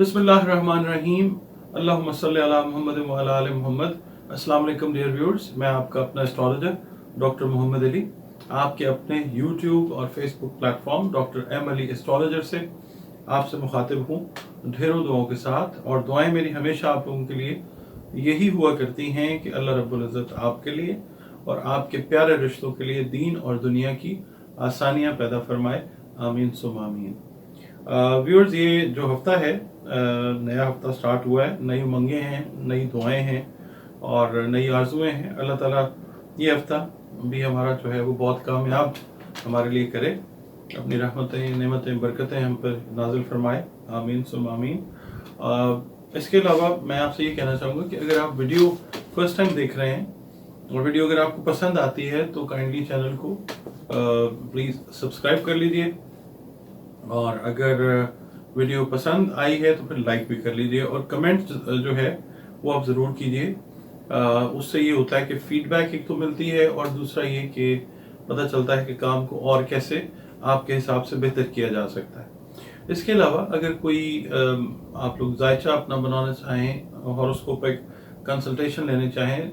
बिस्मिल्लाहिर्रहमानिर्रहीम। अल्लाहुम्मा सल्ली अला मुहम्मद व अला आलि मुहम्मद। अस्सलाम वालेकुम डियर व्यूअर्स, मैं आपका अपना एस्ट्रोलॉजर डॉक्टर मोहम्मद अली आपके अपने यूट्यूब और Facebook platform doctor M Ali astrologer से आपसे मुखातिब हूँ ढेरों दुआओं के साथ। और दुआएं मेरी हमेशा आप लोगों के लिए यही हुआ करती हैं कि अल्लाह रब्बुल इज़्ज़त आपके लिए और आपके प्यारे रिश्तों के लिए दीन और दुनिया की आसानियाँ पैदा फरमाए। आमीन सुम आमीन। व्यूअर्स, ये जो हफ्ता है, नया हफ्ता स्टार्ट हुआ है, नई उमंगें हैं, नई दुआएं हैं और नई आरजुएं हैं। अल्लाह ताला ये हफ्ता भी हमारा जो है वो बहुत कामयाब हमारे लिए करे, अपनी रहमतें नेमतें बरकतें हम पर नाजिल फरमाए। आमीन सुम आमीन। इसके अलावा मैं आपसे ये कहना चाहूँगा कि अगर आप वीडियो फर्स्ट टाइम देख रहे हैं और वीडियो अगर आपको पसंद आती है तो काइंडली चैनल को प्लीज़ सब्सक्राइब कर लीजिए, और अगर वीडियो पसंद आई है तो फिर लाइक भी कर लीजिए और कमेंट जो है वो आप ज़रूर कीजिए। उससे ये होता है कि फीडबैक एक तो मिलती है और दूसरा ये कि पता चलता है कि काम को और कैसे आपके हिसाब से बेहतर किया जा सकता है। इसके अलावा अगर कोई आप लोग जायचा अपना बनाना चाहें, हॉरोस्कोपिक कंसल्टेशन लेने चाहें,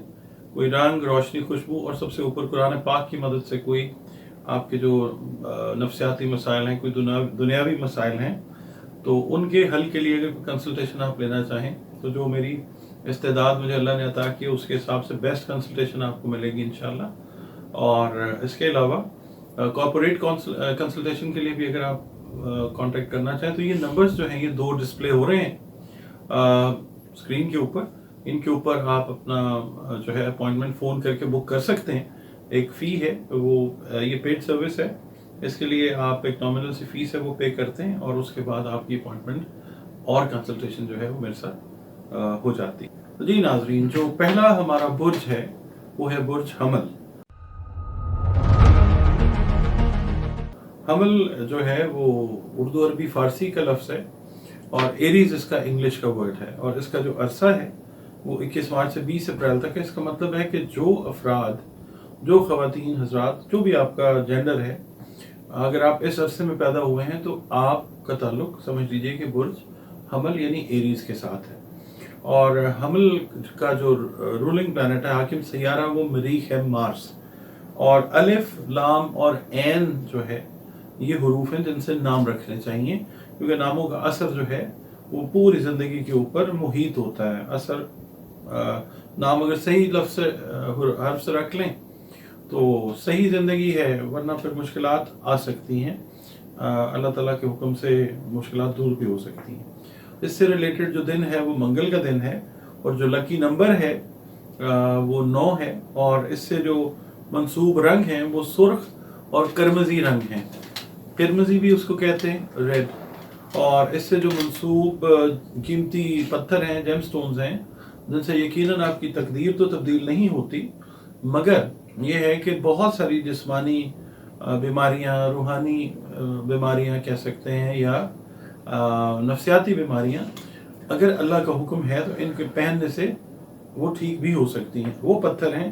कोई रंग रोशनी खुशबू और सबसे ऊपर कुरान पाक की मदद से कोई आपके जो नफ्सियाती मसाइल हैं, कोई दुनियावी मसाइल हैं, तो उनके हल के लिए अगर कंसल्टेशन आप लेना चाहें तो जो मेरी इस्तेदाद मुझे अल्लाह ने अता की उसके हिसाब से बेस्ट कंसल्टेशन आपको मिलेगी इंशाल्लाह। और इसके अलावा कॉर्पोरेट कंसल्टेशन के लिए भी अगर आप कांटेक्ट करना चाहें तो ये नंबर्स जो हैं ये दो डिस्प्ले हो रहे हैं स्क्रीन के ऊपर। इनके ऊपर आप अपना जो है अपॉइंटमेंट फ़ोन करके बुक कर सकते हैं। एक फ़ी है वो, ये पेड सर्विस है, इसके लिए आप एक नॉमिनल सी फीस है वो पे करते हैं और उसके बाद आपकी अपॉइंटमेंट और कंसल्टेशन जो है वो मेरे साथ हो जाती है। तो जी नाजरीन, जो पहला हमारा बुर्ज है वो है बुर्ज हमल। हमल जो है वो उर्दू अरबी फारसी का लफ्ज़ है और एरीज इसका इंग्लिश का वर्ड है और इसका जो अरसा है वो 21 मार्च से 20 अप्रैल तक है। इसका मतलब है कि जो अफराद, जो ख़वातीन हजरात, जो भी आपका जेंडर है, अगर आप इस अरसे में पैदा हुए हैं तो आपका ताल्लुक समझ लीजिए कि बुर्ज हमल यानी एरीज के साथ है। और हमल का जो रूलिंग प्लैनेट है, हाकिम सैयारा, वो मरीख है मार्स। और अलिफ, लाम और ऐन जो है ये हरूफ हैं जिनसे नाम रखने चाहिए, क्योंकि नामों का असर जो है वो पूरी ज़िंदगी के ऊपर मुहित होता है। असर नाम अगर सही लफ्ज़ से हर्फ से रख लें तो सही ज़िंदगी है, वरना फिर मुश्किलात आ सकती हैं। अल्लाह ताला के हुक्म से मुश्किलात दूर भी हो सकती हैं। इससे रिलेटेड जो दिन है वो मंगल का दिन है और जो लकी नंबर है वो 9 है। और इससे जो मंसूब रंग हैं वो सुर्ख और करमजी रंग हैं। करमजी भी उसको कहते हैं, रेड। और इससे जो मंसूब कीमती पत्थर हैं, जेमस्टोन्स हैं, जिनसे यकीनन आपकी तकदीर तो तब्दील नहीं होती, मगर ये है कि बहुत सारी जिस्मानी बीमारियां, रूहानी बीमारियां कह सकते हैं, या नफ्सियाती बीमारियां, अगर अल्लाह का हुक्म है तो इनके पहनने से वो ठीक भी हो सकती हैं। वो पत्थर हैं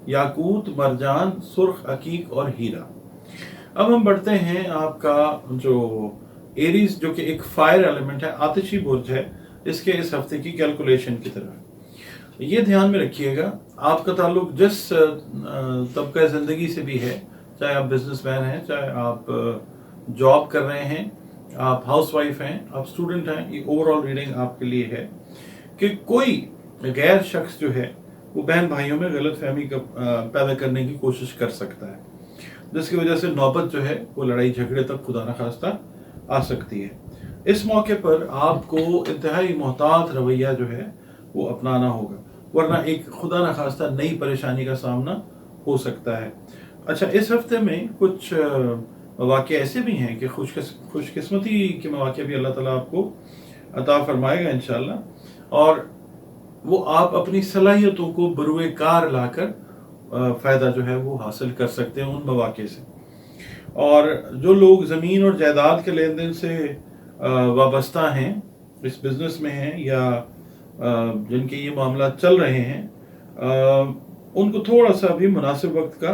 याकूत, मरजान, सुर्ख, अकीक और हीरा। अब हम बढ़ते हैं आपका जो एरीज, जो कि एक फायर एलिमेंट है, आतिशी बुर्ज है, इसके इस हफ्ते की कैलकुलेशन की तरफ ये ध्यान में रखिएगा। आपका ताल्लुक जिस तबका ज़िंदगी से भी है, चाहे आप बिजनेसमैन हैं, चाहे आप जॉब कर रहे हैं, आप हाउसवाइफ हैं, आप स्टूडेंट हैं, ये ओवरऑल रीडिंग आपके लिए है कि कोई गैर शख्स जो है वो बहन भाइयों में गलत फहमी पैदा करने की कोशिश कर सकता है, जिसकी वजह से नौबत जो है वो लड़ाई झगड़े तक खुदा न खास्ता आ सकती है। इस मौके पर आपको इंतहाई मोहतात रवैया जो है वो अपनाना होगा, वरना एक खुदा न खास्ता नई परेशानी का सामना हो सकता है। अच्छा, इस हफ्ते में कुछ मौके ऐसे भी हैं कि खुशकिस्मती के मौके भी अल्लाह ताला आपको अता फरमाएगा इंशाल्लाह, और वो आप अपनी सलाहियतों को बरूए कार लाकर फ़ायदा जो है वो हासिल कर सकते हैं उन मौके से। और जो लोग ज़मीन और जायदाद के लेन देन से वाबस्ता हैं, इस बिज़नेस में हैं, या जिनके ये मामला चल रहे हैं, उनको थोड़ा सा भी मुनासिब वक्त का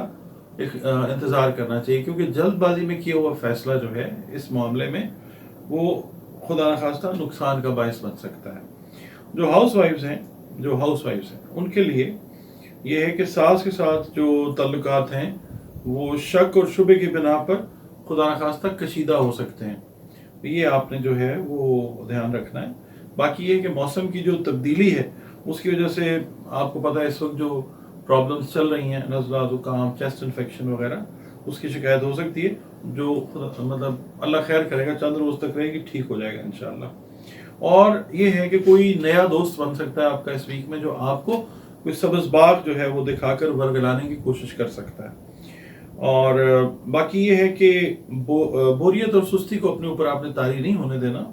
इंतज़ार करना चाहिए, क्योंकि जल्दबाजी में किया हुआ फैसला जो है इस मामले में वो खुदा न खास्ता नुकसान का बायस बन सकता है। जो हाउस वाइफ्स हैं उनके लिए ये है कि सास के साथ जो ताल्लुकात हैं वो शक और शुबे की बिना पर खुदा न खास्ता कशीदा हो सकते हैं। तो ये आपने जो है वो ध्यान रखना है। बाकी ये कि मौसम की जो तब्दीली है उसकी वजह से आपको पता है इस वक्त जो प्रॉब्लम्स चल रही हैं, नज़ला, ज़ुकाम, चेस्ट इन्फेक्शन वगैरह, उसकी शिकायत हो सकती है, जो मतलब अल्लाह खैर करेगा चंद रोज़ तक रहेगी, ठीक हो जाएगा इंशाल्लाह। और ये है कि कोई नया दोस्त बन सकता है आपका इस वीक में, जो आपको कोई सब्ज़ बाग जो है वो दिखाकर वर्गलाने की कोशिश कर सकता है। और बाकी ये है कि बोरियत और सुस्ती को अपने ऊपर आपने तारी नहीं होने देना,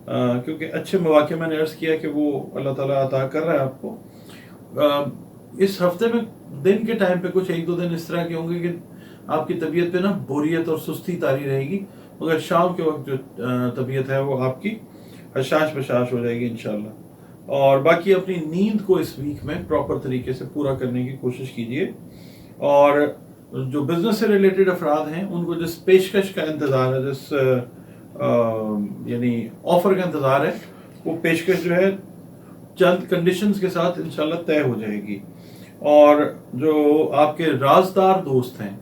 क्योंकि अच्छे मौके मैंने अर्ज़ किया कि वो अल्लाह ताला अता कर रहा है आपको। इस हफ्ते में दिन के टाइम पे कुछ 1-2 दिन इस तरह के होंगे कि आपकी तबीयत पे ना बोरियत और सुस्ती तारी रहेगी, मगर शाम के वक्त जो तबीयत है वो आपकी हशाश बशाश हो जाएगी इंशाल्लाह। और बाकी अपनी नींद को इस वीक में प्रॉपर तरीके से पूरा करने की कोशिश कीजिए। और जो बिजनेस से रिलेटेड अफराद हैं उनको जिस पेशकश का इंतज़ार है, जिस यानी ऑफर का इंतज़ार है, वो पेशकश जो है चंद कंडीशंस के साथ इंशाल्लाह तय हो जाएगी। और जो आपके राजदार दोस्त हैं,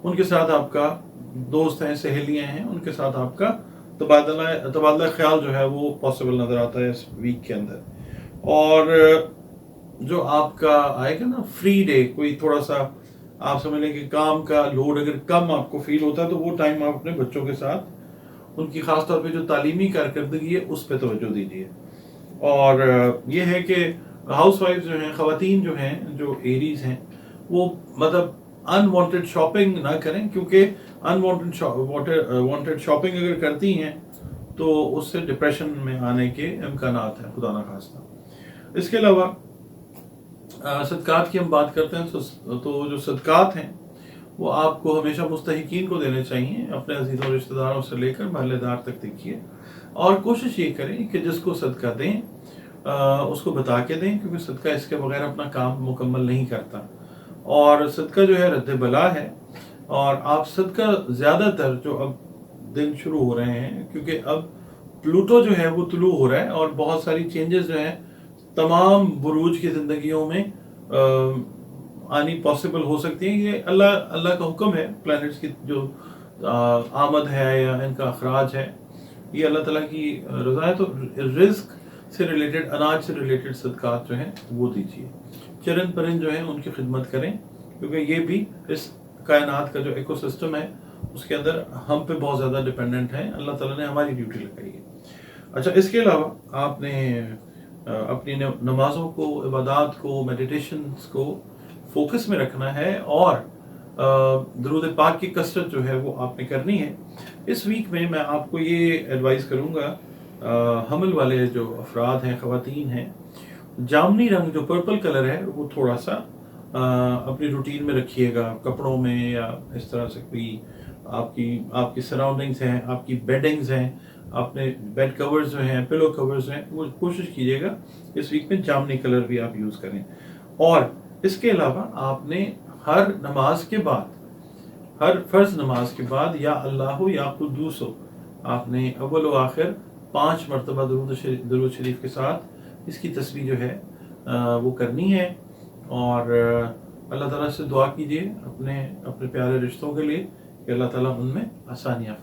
उनके साथ आपका दोस्त हैं, सहेलियां हैं, उनके साथ आपका तबादला ख्याल जो है वो पॉसिबल नज़र आता है इस वीक के अंदर। और जो आपका आएगा ना फ्री डे, कोई थोड़ा सा आप समझ लें कि काम का लोड अगर कम आपको फील होता है, तो वो टाइम आप अपने बच्चों के साथ उनकी खास तौर पे जो तालीमी कारकर्दगी है उस पर तवज्जो दीजिए। और ये है कि हाउस वाइफ जो हैं, ख़वातीन जो हैं, जो एरीज हैं, वो मतलब अनवांटेड शॉपिंग ना करें, क्योंकि अनवांटेड शॉपिंग अगर करती हैं तो उससे डिप्रेशन में आने के इम्कानात हैं, खुदा ना खास्ता। इसके अलावा सदकात की हम बात करते हैं तो जो सदकात हैं वो आपको हमेशा मुस्तहिकीन को देने चाहिए, अपने अजीज़ों रिश्तेदारों से लेकर महल्लेदार तक देखिए। और कोशिश ये करें कि जिसको सदका दें उसको बता के दें, क्योंकि सदका इसके बगैर अपना काम मुकम्मल नहीं करता। और सदका जो है रद्द बला है। और आप सदका ज़्यादातर जो अब दिन शुरू हो रहे हैं, क्योंकि अब प्लूटो जो है वो तुलू हो रहा है और बहुत सारी चेंजेस जो हैं तमाम बुरूज की ज़िंदगियों में आनी पॉसिबल हो सकती है। ये अल्लाह का हुक्म है। प्लैनेट्स की जो आमद है या इनका अखराज है, ये अल्लाह ताला की रज़ा है। तो रिस्क से रिलेटेड, अनाज से रिलेटेड सदकात जो हैं वो दीजिए। चरन परिंद जो हैं उनकी खिदमत करें, क्योंकि ये भी इस कायनात का जो इकोसिस्टम है उसके अंदर हम पे बहुत ज़्यादा डिपेंडेंट हैं। अल्लाह ताला ने हमारी ड्यूटी लगाई है। अच्छा, इसके अलावा आपने अपनी नमाज़ों को, इबादत को, मेडिटेशंस को फोकस में रखना है और दरूद पाक की कसरत जो है वो आपने करनी है। इस वीक में मैं आपको ये एडवाइस करूँगा, हमल वाले जो अफराद हैं, ख़वातीन हैं, जामनी रंग जो पर्पल कलर है वो थोड़ा सा अपनी रूटीन में रखिएगा, कपड़ों में या इस तरह से कोई आपकी सराउंडिंग्स हैं, आपकी बेडिंग्स हैं, आपने बेड कवर्स जो हैं, पिलो कवर्स हैं, वो कोशिश कीजिएगा इस वीक में जामनी कलर भी आप यूज़ करें। और इसके अलावा आपने हर नमाज के बाद, हर फर्ज नमाज के बाद या अल्लाह या कुद्दूस हो, आपने अव्वल व आखिर 5 मरतबा दरूद शरीफ के साथ इसकी तस्बीह जो है वो करनी है। और अल्लाह ताला से दुआ कीजिए अपने प्यारे रिश्तों के लिए कि अल्लाह ताला उनमें आसानियाँ